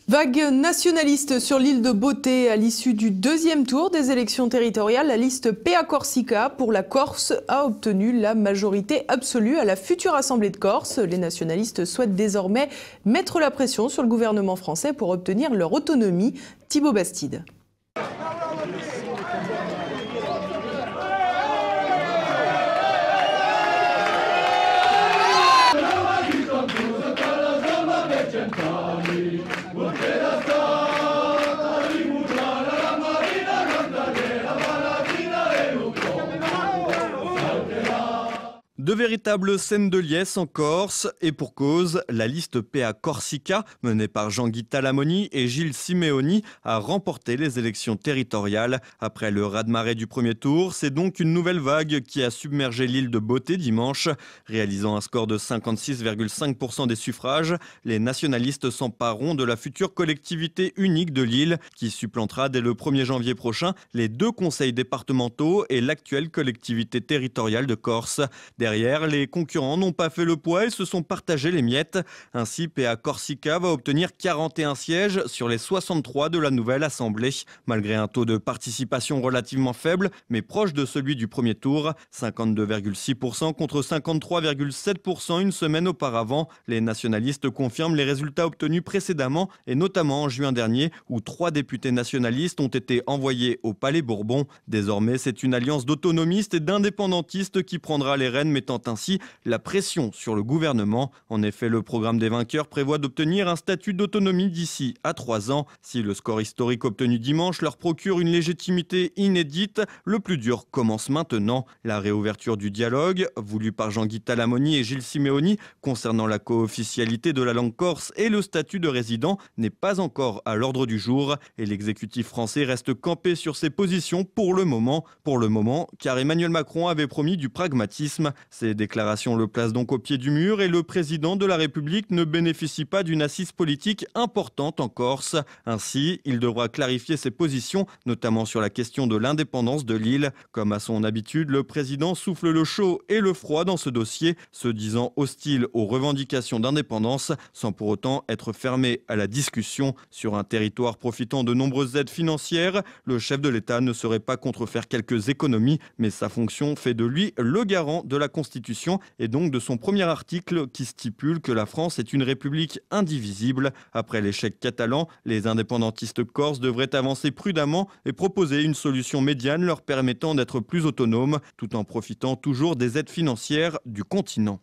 Vague nationaliste sur l'île de Beauté à l'issue du deuxième tour des élections territoriales. La liste PA Corsica pour la Corse a obtenu la majorité absolue à la future Assemblée de Corse. Les nationalistes souhaitent désormais mettre la pression sur le gouvernement français pour obtenir leur autonomie. Thibaut Bastide. De véritables scènes de liesse en Corse, et pour cause, la liste PA Corsica, menée par Jean-Guy Talamoni et Gilles Simeoni, a remporté les élections territoriales. Après le raz-de-marée du premier tour, c'est donc une nouvelle vague qui a submergé l'île de Beauté dimanche. Réalisant un score de 56,5% des suffrages, les nationalistes s'empareront de la future collectivité unique de l'île, qui supplantera dès le 1er janvier prochain les deux conseils départementaux et l'actuelle collectivité territoriale de Corse. Derrière, les concurrents n'ont pas fait le poids et se sont partagés les miettes. Ainsi, PA Corsica va obtenir 41 sièges sur les 63 de la nouvelle Assemblée. Malgré un taux de participation relativement faible, mais proche de celui du premier tour, 52,6% contre 53,7% une semaine auparavant, les nationalistes confirment les résultats obtenus précédemment et notamment en juin dernier où 3 députés nationalistes ont été envoyés au Palais Bourbon. Désormais, c'est une alliance d'autonomistes et d'indépendantistes qui prendra les rênes, mettant ainsi la pression sur le gouvernement. En effet, le programme des vainqueurs prévoit d'obtenir un statut d'autonomie d'ici à 3 ans. Si le score historique obtenu dimanche leur procure une légitimité inédite, le plus dur commence maintenant. La réouverture du dialogue, voulu par Jean-Guy Talamoni et Gilles Simeoni, concernant la co-officialité de la langue corse et le statut de résident, n'est pas encore à l'ordre du jour. Et l'exécutif français reste campé sur ses positions pour le moment. Car Emmanuel Macron avait promis du pragmatisme. Ces déclarations le placent donc au pied du mur et le président de la République ne bénéficie pas d'une assise politique importante en Corse. Ainsi, il devra clarifier ses positions, notamment sur la question de l'indépendance de l'île. Comme à son habitude, le président souffle le chaud et le froid dans ce dossier, se disant hostile aux revendications d'indépendance, sans pour autant être fermé à la discussion. Sur un territoire profitant de nombreuses aides financières, le chef de l'État ne serait pas contre faire quelques économies, mais sa fonction fait de lui le garant de la Constitution et donc de son premier article qui stipule que la France est une république indivisible. Après l'échec catalan, les indépendantistes corses devraient avancer prudemment et proposer une solution médiane leur permettant d'être plus autonomes tout en profitant toujours des aides financières du continent.